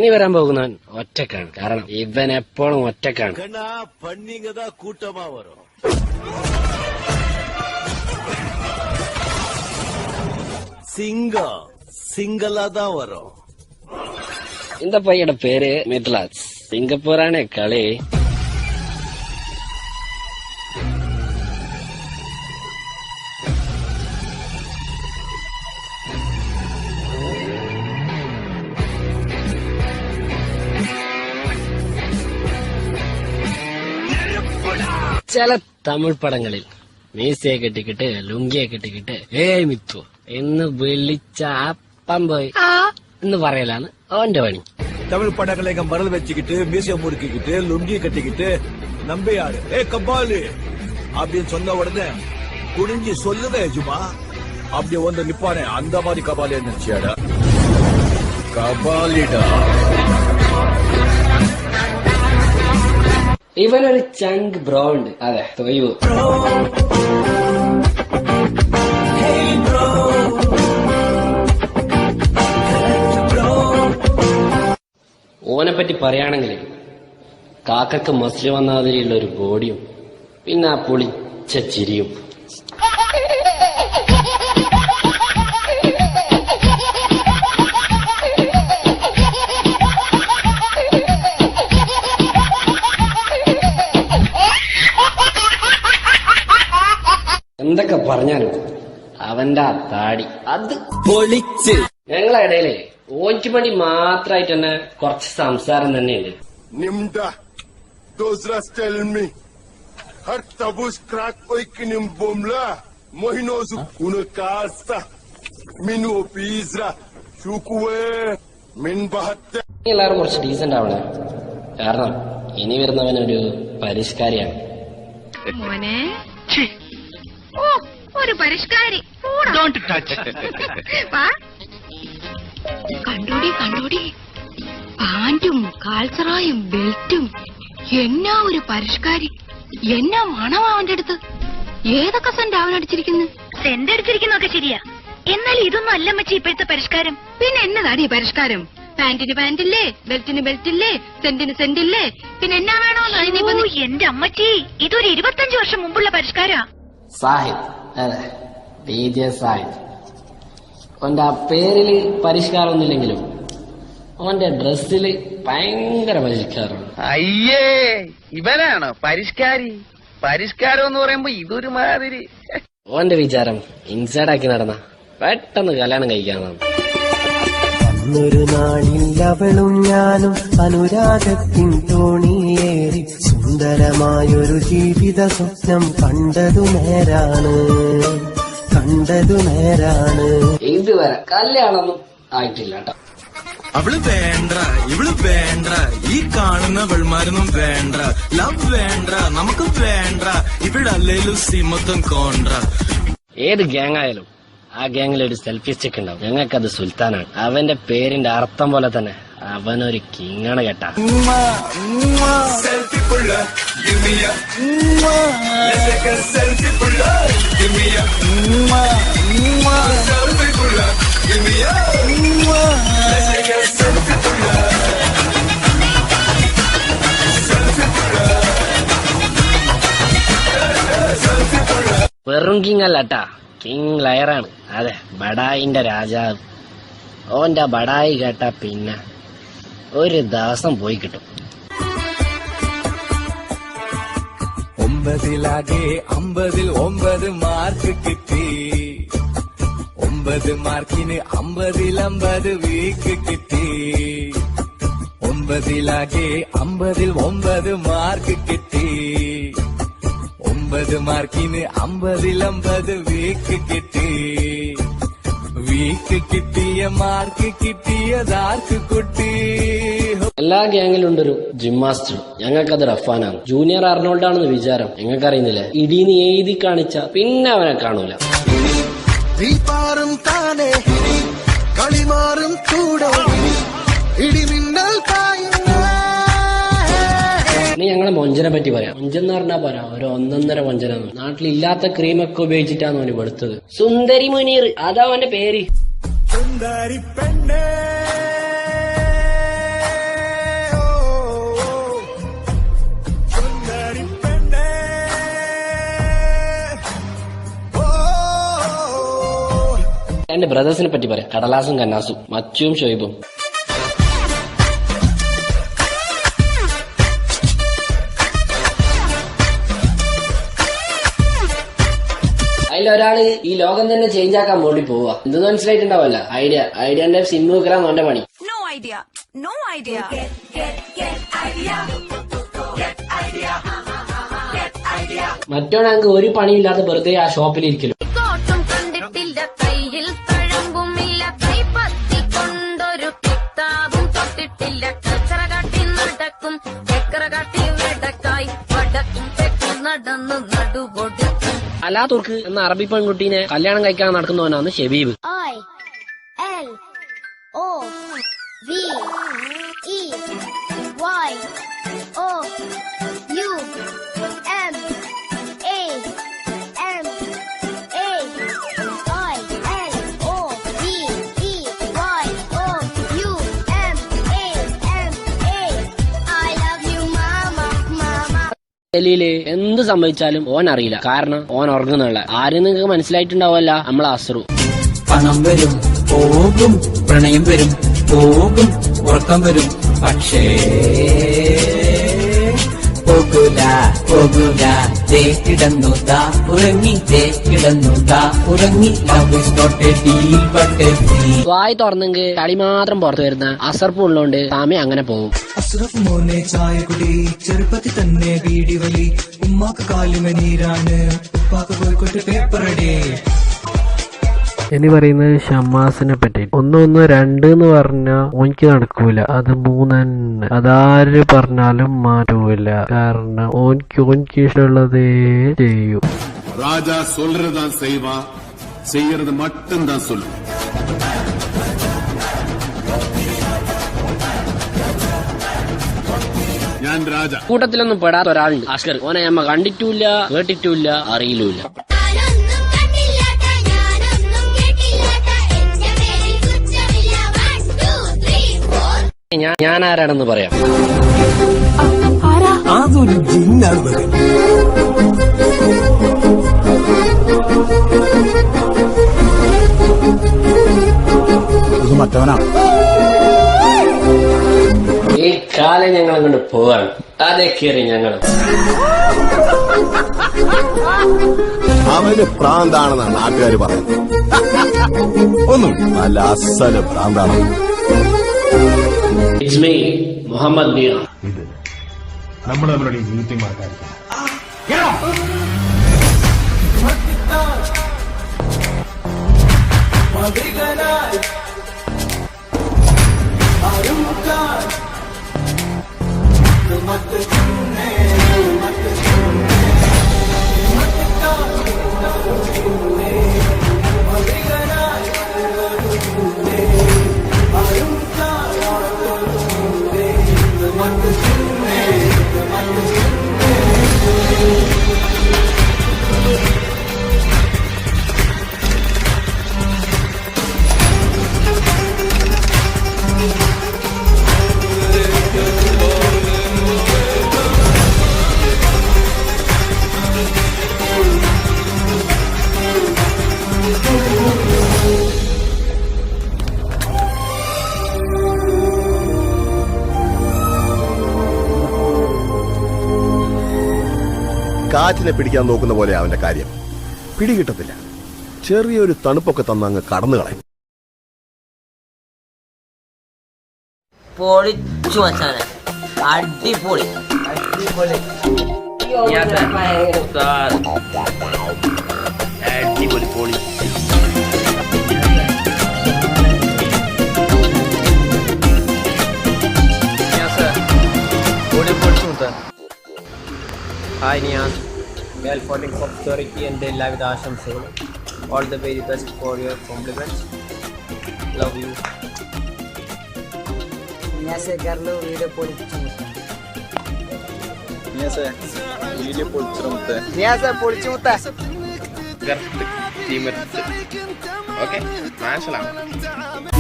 ഇനി വരാൻ പോകുന്നവൻ ഒറ്റക്കാണ്. കാരണം ഇവൻ എപ്പോഴും ഒറ്റക്കാണ്. പണ്ണിങ്ങതാ കൂട്ടമാ വരും. സിംഗലാതാ വരും. இந்த பையனோட பேரு மித்லாஸ். சிங்கப்பூரானே களி. ചില തമിഴ് പടങ്ങളിൽ മീസയെ കെട്ടിക്കിട്ട് ലുങ്കിയെ കെട്ടിക്കിട്ട് ഏയ് മിത്തു എന്ന് വിളിച്ച അപ്പം പോയി എന്ന് പറയലാണ് അവന്റെ പണി. தமிழ் படங்களை மரல் வச்சுக்கிட்டு மீசைய முறுக்கிக்கிட்டு லுங்கி கட்டிக்கிட்டு நம்பியாரு கபாலி அப்படின்னு சொன்ன உடனே குனிஞ்சி சொல்லுதே ஜுமா அப்படி வந்து நிப்பானே அந்த மாதிரி கபாலி நினைச்சியாடா கபாலிடா. ഇവനൊരു ചങ്ക് ബ്രോ ഉണ്ട്. അതെ തൊയ്വ്. ഓനെ പറ്റി പറയുകയാണെങ്കിൽ കാക്കക്ക് മസിൽ വന്ന മാതിരിയുള്ള ഒരു ബോഡിയും പിന്നെ ആ പൊളിച്ച ചിരിയും. എന്തൊക്കെ പറഞ്ഞാലും അവന്റെ ആ താടി അത് പൊളിച്ച്. ഞങ്ങളെ ഇടയില് ഓഞ്ചുപണി മാത്രമായിട്ട് തന്നെ കുറച്ച് സംസാരം തന്നെയുണ്ട്. എല്ലാവരും കുറച്ച് ഡീസന്റ് ആവണേ. കാരണം ഇനി വരുന്നവനൊരു പരിഷ്കാരിയാണ്. ഒരു പരിഷ്കാരി. കണ്ടോടി പാന്റും കാൽസറായും ബെൽറ്റും എന്നാ ഒരു പരിഷ്കാരി. എന്നാ മണം അവന്റെ അടുത്ത്. ഏതൊക്കെ സെന്റ് അവനടിച്ചിരിക്കുന്നു. സെന്റ് അടിച്ചിരിക്കുന്നൊക്കെ ശരിയാ, എന്നാൽ ഇതൊന്നും അല്ല മച്ചി ഇപ്പോഴത്തെ പരിഷ്കാരം. പിന്നെ എന്നതാടി പരിഷ്കാരം? പാന്റിന് പാന്റില്ലേ, ബെൽറ്റിന് ബെൽറ്റില്ലേ, സെന്റിന് സെന്റില്ലേ, പിന്നെ എന്നാ വേണോന്ന്. എന്റെ അമ്മച്ചി, ഇതൊരു 25 വർഷം മുമ്പുള്ള പരിഷ്കാരാ. സാഹിദ്, അതെ DJ സാഹിദ്. അവന്റെ ആ പേരില് പരിഷ്കാരമൊന്നുമില്ലെങ്കിലും അവന്റെ ഡ്രസ്സില് ഭയങ്കര പരിഷ്കാരമാണ്. അയ്യേ, ഇവനാണോ പരിഷ്കാരി? പരിഷ്കാരം എന്ന് പറയുമ്പോ ഇതൊരു മാതിരി. അവന്റെ വിചാരം ഇൻസൈഡാക്കി നടന്ന പെട്ടെന്ന് കല്യാണം കഴിക്കാന്നാണ്. അന്നൊരു നാളിൽ അവളും ഞാനും അനുരാഗത്തിൻ തോണിയേറി സുന്ദരമായൊരു ജീവിത സ്വപ്നം കണ്ടതു നേരാണ്. ഇതുവരെ കല്യാണമൊന്നും ആയിട്ടില്ല കേട്ടോ. അവള് വേണ്ട, ഇവള് വേണ്ട, ഈ കാണുന്ന വെൾമാരൊന്നും വേണ്ട, ലവ് വേണ്ട, നമുക്ക് വേണ്ട, ഇവിടെ അല്ലേലും സിമത്തും കോണ്ട. ഏത് ഗ്യാങ് ആയാലും ആ ഗ്യാങ്ങിൽ ഒരു സെൽഫി സ്റ്റിക്ക് ഉണ്ടാവും. ഞങ്ങൾക്കത് സുൽത്താനാണ്. അവന്റെ പേരിന്റെ അർത്ഥം പോലെ തന്നെ അവനൊരു കിങ്ങാണ് കേട്ടാ. വെറും കിങ് അല്ലട്ടാ, കിങ് ലയറാണ്. അതെ, ബഡായിന്റെ രാജാവ്. ഓന്റെ ബഡായി കേട്ടാ പിന്നെ ഒരു ദിവസം പോയി കിട്ടും. 9 50 9 മാർക്ക് കിട്ടി. 9 മാർക്കിന് 50 50 വീക്ക് കിട്ടി. 9 50 9 മാർക്ക് കിട്ടി. 9 മാർക്കിന് 50 50 വീക്ക് കിട്ടി. വീക്ക് കിട്ടിയ മാർക്ക് കിട്ടിയതാർക്ക് കുട്ടി. എല്ലാ ഗ്യാങ്ങിലുണ്ടൊരു ജിം മാസ്റ്റർ. ഞങ്ങൾക്കത് റഫാനാണ്. ജൂനിയർ അർണോൾഡാണെന്ന് വിചാരം. ഞങ്ങൾക്കറിയുന്നില്ല, ഇടീന്ന് എഴുതി കാണിച്ച പിന്നെ അവനെ കാണൂല. കളിമാറും കൂടെ ഇടിമിന്നൽ ഇനി ഞങ്ങളെ മൊഞ്ചനെ പറ്റി പറയാം. മൊഞ്ചെന്ന് പറഞ്ഞാ പറയാം ഒരു 1.5 മൊഞ്ചന. നാട്ടിലില്ലാത്ത ക്രീമൊക്കെ ഉപയോഗിച്ചിട്ടാണ് അവന് വെളുത്തത്. സുന്ദരി മുനീർ, അതാ അവന്റെ പേര്. സുന്ദരി പെണ്ണേ എന്റെ ബ്രദേഴ്സിനെ പറ്റി പറയാം. കടലാസും കന്നാസും, മച്ചുവും ഷൊയ്ബും. അതിലൊരാള് ഈ ലോകം തന്നെ ചേഞ്ച് ആക്കാൻ വേണ്ടി പോവുക. എന്തെന്ന് മനസ്സിലായിട്ടുണ്ടാവല്ല. ഐഡിയന്റെ സിം വെക്കറാന്ന് അവന്റെ പണി. No idea. മറ്റോണങ്ങ് ഒരു പണിയില്ലാതെ വെറുതെ ആ ഷോപ്പിലിരിക്കലും. കോട്ടും കണ്ടിട്ടില്ല, കയ്യിൽ തഴമ്പുമില്ല, കൈപ്പത്തി കൊണ്ടൊരു കിതാബും തൊട്ടിട്ടില്ല, കച്ചറ കാട്ടി നടക്കും, ചക്കറ കാട്ടി വെടക്കായി വടക്കും തെക്കും നടന്നു നടുകൊടുക്കും. അലാ തുർക്ക് എന്ന അറബി പെൺകുട്ടീനെ കല്യാണം കഴിക്കാൻ നടക്കുന്നവനാണ് ഷബീബ്. ഡൽഹിയില് എന്ത് സംഭവിച്ചാലും ഓൻ അറിയില്ല. കാരണം ഓൻ ഉറങ്ങുന്നുള്ള. ആരും നിങ്ങൾക്ക് മനസ്സിലായിട്ടുണ്ടാവല്ല, നമ്മളെ അസറു. പണം വരും പോകും, പ്രണയം വരും പോകും, ഉറക്കം വരും, പക്ഷേ പോകൂല പോകൂല. ദേ കിടന്നു ദാ ഉറങ്ങി, ദേ കിടന്നു ദാ ഉറങ്ങി. Love is not a deal but a deal. വായി തുറന്നെങ്കിൽ കളി മാത്രം പുറത്തു വരുന്ന അസർപ്പ് ഉള്ളതുകൊണ്ട് സമയം അങ്ങനെ പോകും. അസ്രഫ് മോനെ ചായ കുടി, ചെറുപ്പത്തിൽ തന്നെ വീടി വലി, ഉമ്മാക്ക് കാലിന് നീരാണ്, ഉപ്പാക്ക് കോഴിക്കോട്ട് പേപ്പർ അടേ. ഇനി പറയുന്നത് ഷമ്മാസിനെ പറ്റി. 1 1 2 എന്ന് പറഞ്ഞാൽ ഓനിക്ക് നടക്കൂല. അത് 3 തന്നെ. അതാര് പറഞ്ഞാലും മാറ്റൂല. കാരണം ഓനിക്ക് ഇഷ്ടമുള്ളതേ ചെയ്യൂ. ராஜா சொல்றதான் செய்வா, செய்யறது மட்டும்தான் சொல்லு. ഞാൻ രാജ. കൂട്ടത്തിലൊന്നും പെടാത്ത ഒരാളുണ്ട്, അഷ്കർ. ഓനെ നമ്മ കണ്ടിട്ടില്ല, കേട്ടിട്ടില്ല, അറിയില്ല. ഞാൻ ആരാണെന്ന് പറയാം. അതൊരു ജിന്നാണ്. മറ്റവനാണ്. ഈ കാലം ഞങ്ങളെ കൊണ്ട് പോവാണ്. അതേ കയറി ഞങ്ങൾ. അവന് പ്രാന്താണെന്നാണ് നാട്ടുകാർ പറയുന്നത്. ഒന്നും നല്ല അസല് പ്രാന്താണ്. It's me, Muhammad Meera. ഇത് നമ്മൾ അവരുടെ മീറ്റിംഗ് മാറ്റാൻ കാറ്റിനെ പിടിക്കാൻ നോക്കുന്ന പോലെ അവന്റെ കാര്യം. പിടികിട്ടത്തില്ല. ചെറിയൊരു തണുപ്പൊക്കെ തന്നങ്ങ് കടന്നു കളയും. പൊളിച്ചു മച്ചാനെ, അടിപൊളി അടിപൊളി അടിപൊളി പൊളി. ഹായ് നിയാസ്, വെൽ ഫോർട്ടിംഗ് ഫോർ സ്റ്റോറിക്ക് എൻ്റെ എല്ലാവിധ ആശംസകളും. All the very best for your compliments. Love you. Video പൊളിച്ചു.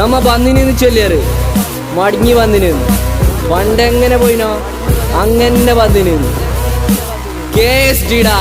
നമ്മ വന്നിന് ചൊല്ലിയറ് മടങ്ങി വന്നിന്. പണ്ടെങ്ങനെ പോയിനോ അങ്ങനെ വന്നിന്. കേസ് ഡിടാ.